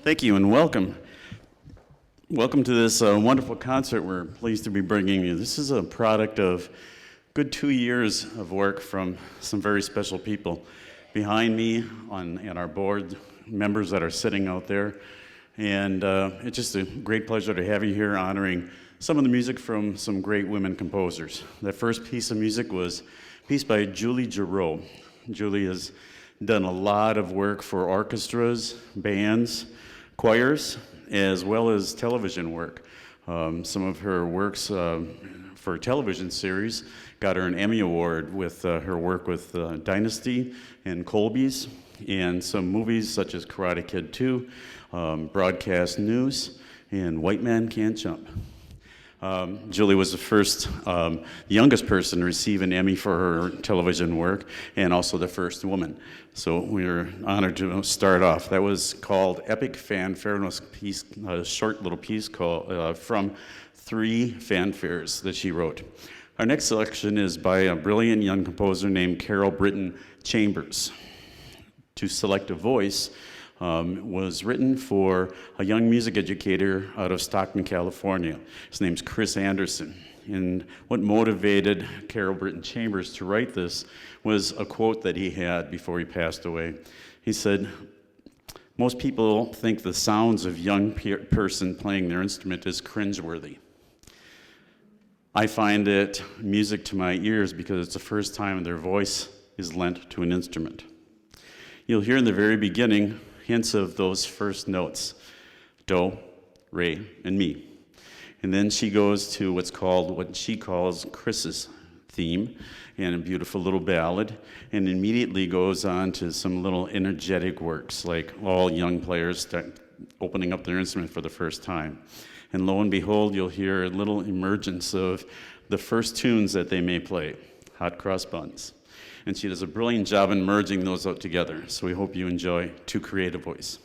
Thank you and welcome. Welcome to this wonderful concert we're pleased to be bringing you. This is a product of good 2 years of work from some very special people behind me and our board members that are sitting out there. And it's just a great pleasure to have you here honoring some of the music from some great women composers. That first piece of music was a piece by Julie Giroux. Julie has done a lot of work for orchestras, bands, choirs, as well as television work. Some of her works for television series got her an Emmy Award with her work with Dynasty and Colby's, and some movies such as Karate Kid 2, Broadcast News, and White Man Can't Jump. Julie was the first, youngest person to receive an Emmy for her television work, and also the first woman. So we are honored to start off. That was called Epic Fanfare, and it was a short little piece called from 3 fanfares that she wrote. Our next selection is by a brilliant young composer named Carol Britton Chambers. To Select a Voice was written for a young music educator out of Stockton, California. His name's Chris Anderson. And what motivated Carol Britton Chambers to write this was a quote that he had before he passed away. He said, "Most people think the sounds of a young person playing their instrument is cringeworthy. I find it music to my ears because it's the first time their voice is lent to an instrument." You'll hear in the very beginning hints of those first notes, do, re, and mi. And then she goes to what she calls Chris's theme, and a beautiful little ballad, and immediately goes on to some little energetic works, like all young players start opening up their instrument for the first time. And lo and behold, you'll hear a little emergence of the first tunes that they may play, Hot Cross Buns. And she does a brilliant job in merging those out together. So we hope you enjoy To Create a Voice.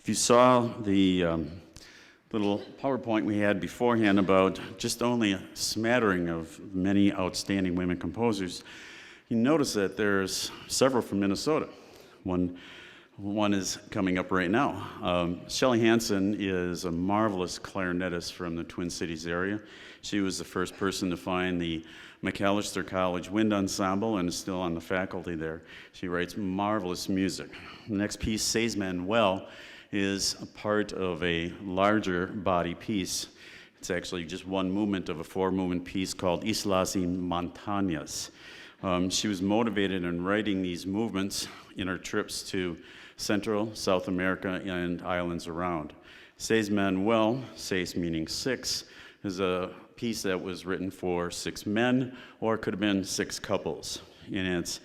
If you saw the little PowerPoint we had beforehand about just only a smattering of many outstanding women composers, you notice that there's several from Minnesota. One is coming up right now. Shelly Hanson is a marvelous clarinetist from the Twin Cities area. She was the first person to find the McAllister College Wind Ensemble and is still on the faculty there. She writes marvelous music. The next piece, Says Manuel, is a part of a larger body piece. It's actually just one movement of a four-movement piece called Islas y Montañas. She was motivated in writing these movements in her trips to Central, South America, and islands around. Seis Manuel, seis meaning six, is a piece that was written for 6 men, or it could have been 6 couples. And it's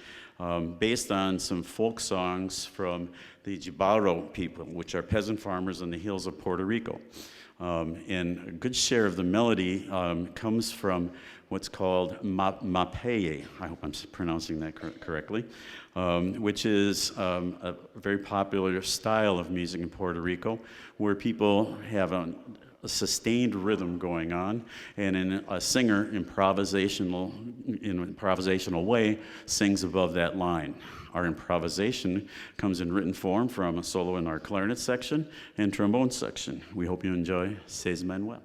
based on some folk songs from the Giroux people, which are peasant farmers on the hills of Puerto Rico. And a good share of the melody comes from what's called mapeye. I hope I'm pronouncing that correctly, which is a very popular style of music in Puerto Rico, where people have a sustained rhythm going on, and in a singer in an improvisational way sings above that line. Our improvisation comes in written form from a solo in our clarinet section and trombone section. We hope you enjoy Seis Manuel.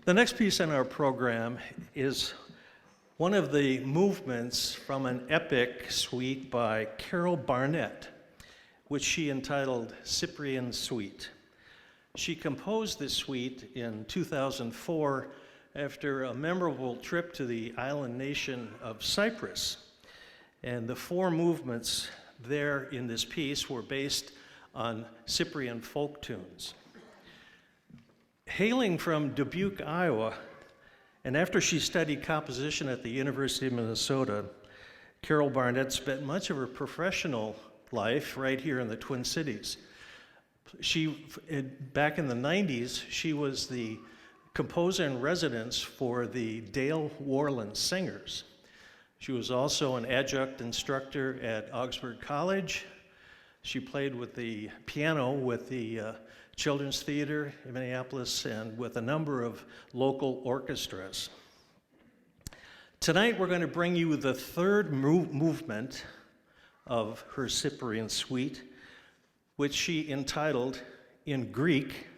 The next piece in our program is one of the movements from an epic suite by Carol Barnett, which she entitled Cyprian Suite. She composed this suite in 2004 after a memorable trip to the island nation of Cyprus. And the four movements there in this piece were based on Cyprian folk tunes. Hailing from Dubuque, Iowa, and after she studied composition at the University of Minnesota, Carol Barnett spent much of her professional life right here in the Twin Cities. Back in the 90s, she was the composer in residence for the Dale Worland Singers. She was also an adjunct instructor at Augsburg College. She played with the piano with the Children's Theater in Minneapolis and with a number of local orchestras. Tonight we're going to bring you the third movement of her Cyprian Suite, which she entitled in Greek,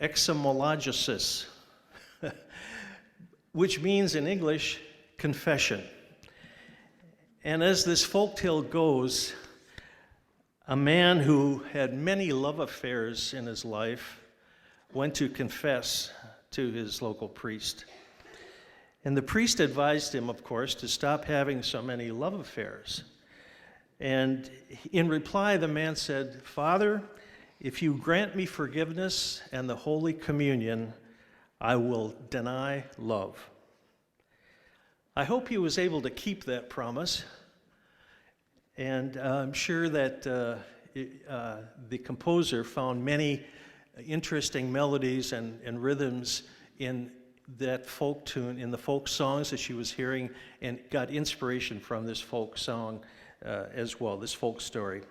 Exomologesis, which means in English, confession. And as this folktale goes, a man who had many love affairs in his life went to confess to his local priest. And the priest advised him, of course, to stop having so many love affairs. And in reply, the man said, "Father, if you grant me forgiveness and the Holy Communion, I will deny love." I hope he was able to keep that promise. And I'm sure that the composer found many interesting melodies and rhythms in that folk tune, in the folk songs that she was hearing, and got inspiration from this folk song as well, this folk story.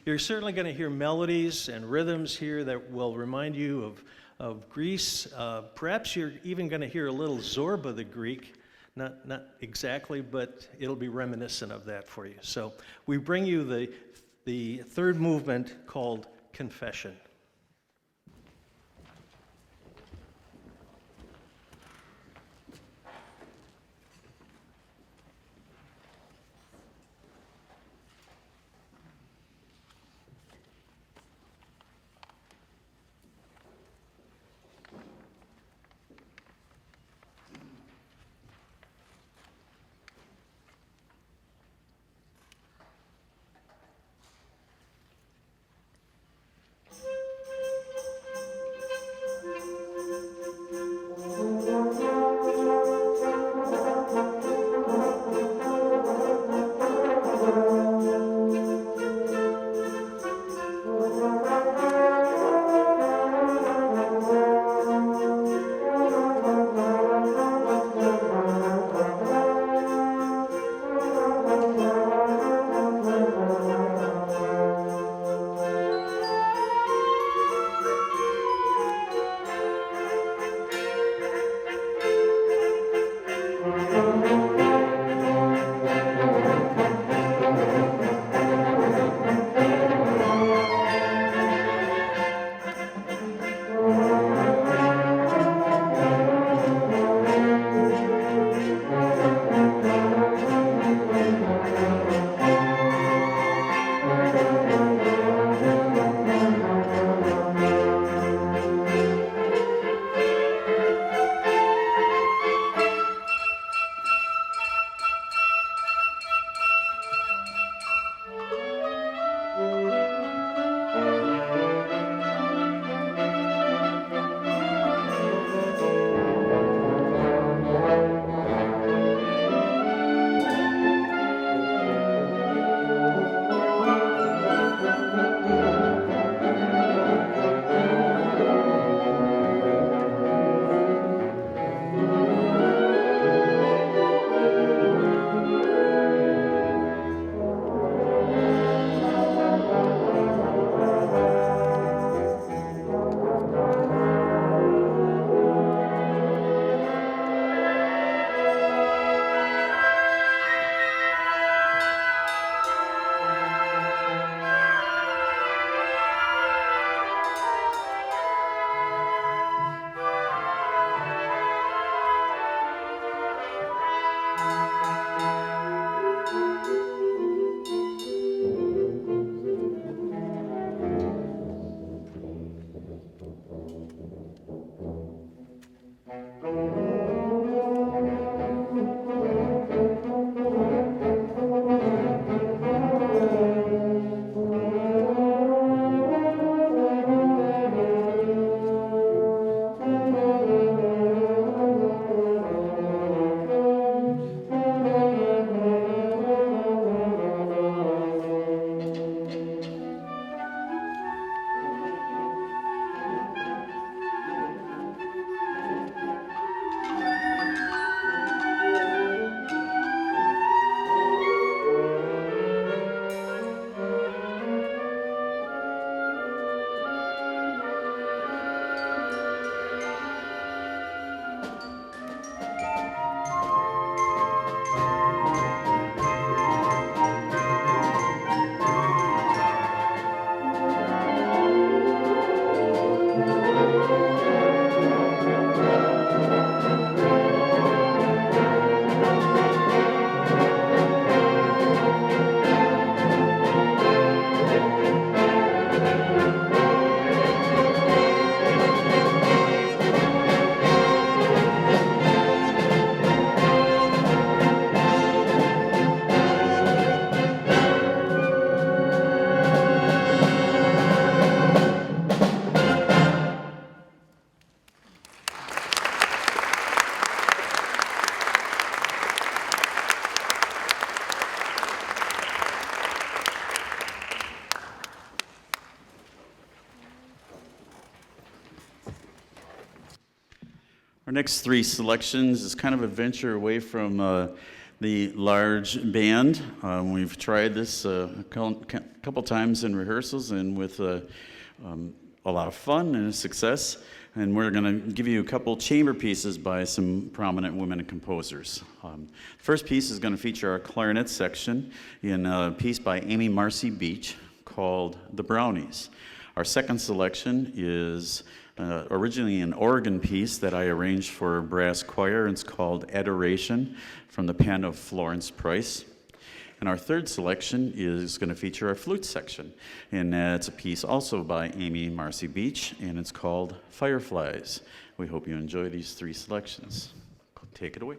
You're certainly going to hear melodies and rhythms here that will remind you of Greece. Perhaps you're even going to hear a little Zorba the Greek. Not exactly, but it'll be reminiscent of that for you. So we bring you the third movement called Confession. Our next three selections is kind of a venture away from the large band. We've tried this a couple times in rehearsals and with a lot of fun and a success. And we're going to give you a couple chamber pieces by some prominent women composers. First piece is going to feature our clarinet section in a piece by Amy Marcy Beach called The Brownies. Our second selection is originally an organ piece that I arranged for brass choir. It's called Adoration from the pen of Florence Price. And our third selection is going to feature our flute section. And it's a piece also by Amy Marcy Beach, and it's called Fireflies. We hope you enjoy these three selections. Take it away.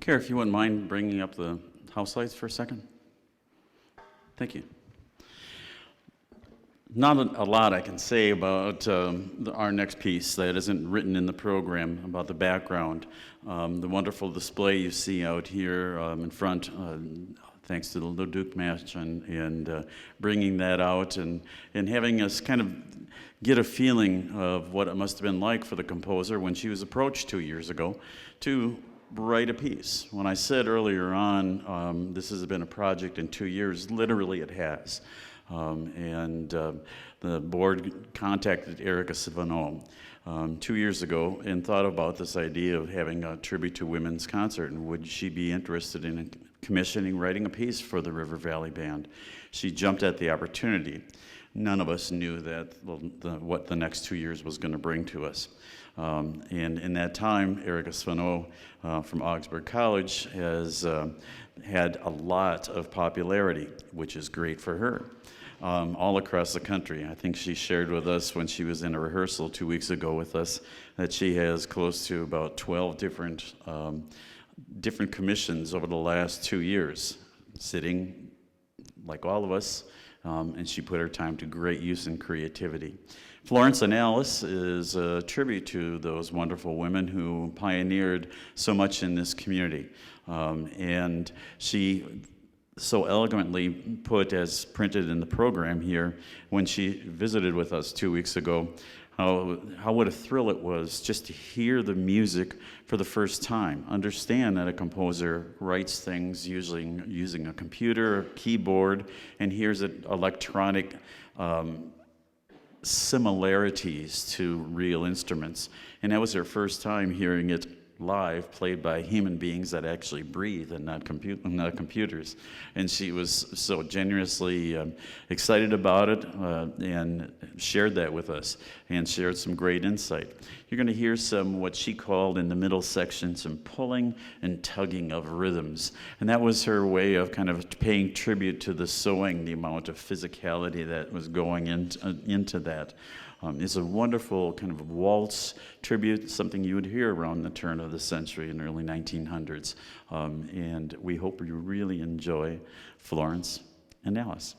Chair, if you wouldn't mind bringing up the house lights for a second. Thank you. Not a lot I can say about our next piece that isn't written in the program, about the background. The wonderful display you see out here in front, thanks to the Leduc match and bringing that out and having us kind of get a feeling of what it must have been like for the composer when she was approached 2 years ago to write a piece. When I said earlier on, this has been a project in 2 years, literally it has. The board contacted Erica Savano 2 years ago and thought about this idea of having a tribute to women's concert, and would she be interested in commissioning writing a piece for the River Valley Band. She jumped at the opportunity. None of us knew that what the next 2 years was going to bring to us. And in that time, Erica Savano from Augsburg College has had a lot of popularity, which is great for her. All across the country. I think she shared with us when she was in a rehearsal 2 weeks ago with us that she has close to about 12 different commissions over the last 2 years, sitting like all of us, and she put her time to great use and creativity. Florence and Alice is a tribute to those wonderful women who pioneered so much in this community. And she so eloquently put, as printed in the program here, when she visited with us 2 weeks ago, how what a thrill it was just to hear the music for the first time. Understand that a composer writes things usually using a computer, a keyboard, and hears electronic similarities to real instruments. And that was her first time hearing it live, played by human beings that actually breathe and not computers. And she was so generously excited about it and shared that with us and shared some great insight. You're going to hear some, what she called in the middle section, some pulling and tugging of rhythms. And that was her way of kind of paying tribute to the sewing, the amount of physicality that was going into that. It's a wonderful kind of waltz tribute, something you would hear around the turn of the century in the early 1900s. And we hope you really enjoy Florence and Alice.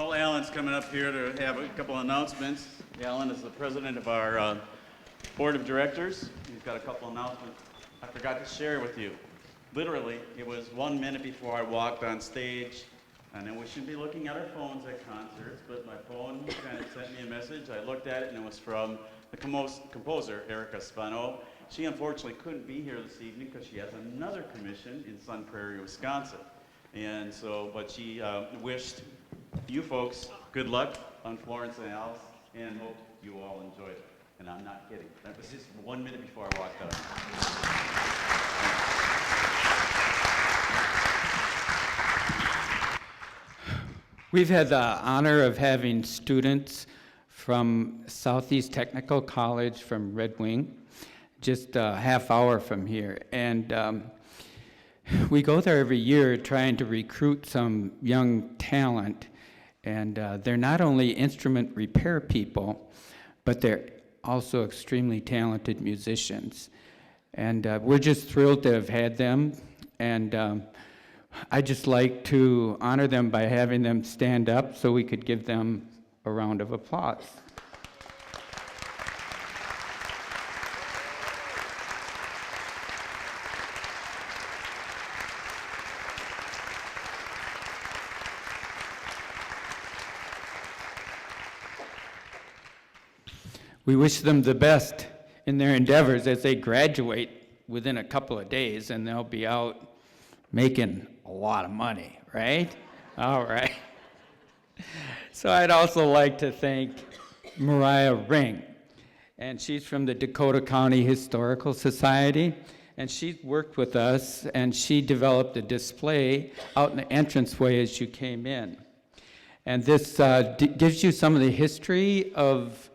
Well, Alan's coming up here to have a couple announcements. Alan is the president of our board of directors. He's got a couple announcements I forgot to share with you. Literally, it was 1 minute before I walked on stage. And then we should be looking at our phones at concerts, but my phone kind of sent me a message. I looked at it, and it was from the composer, Erica Spano. She unfortunately couldn't be here this evening because she has another commission in Sun Prairie, Wisconsin. And so, but she wished you folks good luck on Florence and Alice, and hope you all enjoyed it. And I'm not kidding. That was just 1 minute before I walked out. We've had the honor of having students from Southeast Technical College from Red Wing, just a half hour from here. And we go there every year trying to recruit some young talent. And they're not only instrument repair people, but they're also extremely talented musicians. And we're just thrilled to have had them. And I'd just like to honor them by having them stand up so we could give them a round of applause. We wish them the best in their endeavors as they graduate within a couple of days, and they'll be out making a lot of money, right? All right. So I'd also like to thank Mariah Ring, and she's from the Dakota County Historical Society, and she's worked with us, and she developed a display out in the entranceway as you came in. And this gives you some of the history of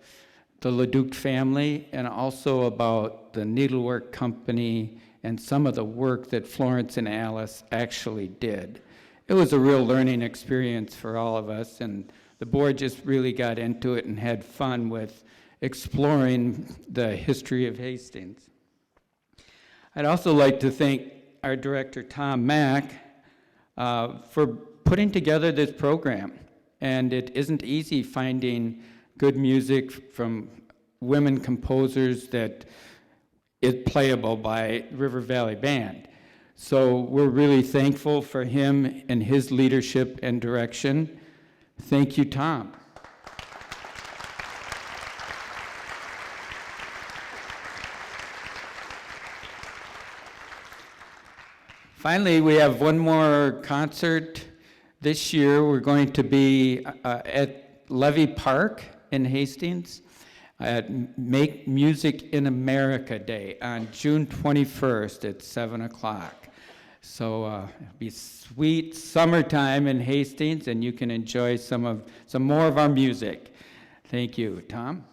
the Leduc family, and also about the needlework company and some of the work that Florence and Alice actually did. It was a real learning experience for all of us, and the board just really got into it and had fun with exploring the history of Hastings. I'd also like to thank our director, Tom Mack, for putting together this program. And it isn't easy finding good music from women composers that is playable by River Valley Band. So we're really thankful for him and his leadership and direction. Thank you, Tom. Finally, we have one more concert this year. We're going to be at Levy Park in Hastings at Make Music in America Day on June 21st at 7 o'clock. So it'll be sweet summertime in Hastings, and you can enjoy some more of our music. Thank you. Tom?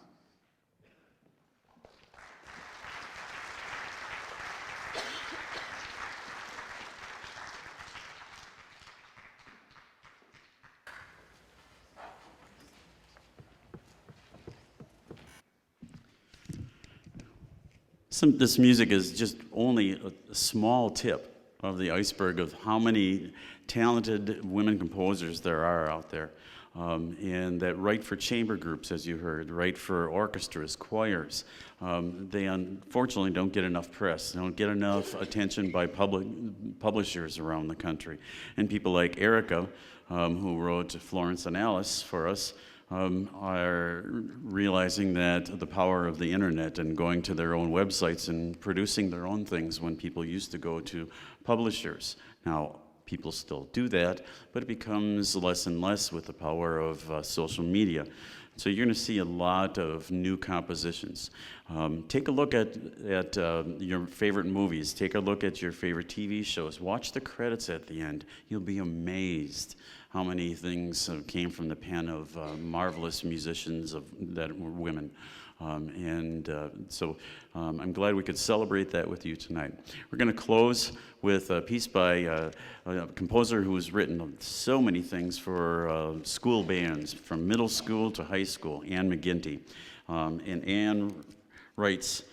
This music is just only a small tip of the iceberg of how many talented women composers there are out there, and that write for chamber groups, as you heard, write for orchestras, choirs. They unfortunately don't get enough press, they don't get enough attention by publishers around the country. And people like Erica, who wrote Florence and Alice for us, are realizing that the power of the internet and going to their own websites and producing their own things when people used to go to publishers. Now, people still do that, but it becomes less and less with the power of social media. So you're going to see a lot of new compositions. Take a look at your favorite movies. Take a look at your favorite TV shows. Watch the credits at the end. You'll be amazed how many things came from the pen of marvelous musicians that were women. So I'm glad we could celebrate that with you tonight. We're going to close with a piece by a composer who has written so many things for school bands, from middle school to high school, Ann McGinty. And Ann writes,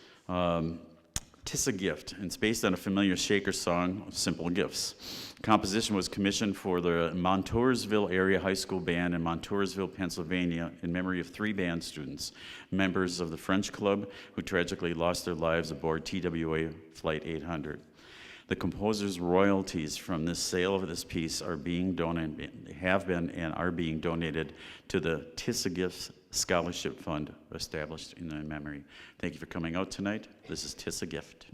"'Tis a Gift," and it's based on a familiar Shaker song, Simple Gifts. Composition was commissioned for the Montoursville Area High School Band in Montoursville, Pennsylvania, in memory of 3 band students, members of the French Club who tragically lost their lives aboard TWA Flight 800. The composer's royalties from this sale of this piece are being donated, have been and are being donated to the Tissagift Scholarship Fund established in their memory. Thank you for coming out tonight. This is Tissagift.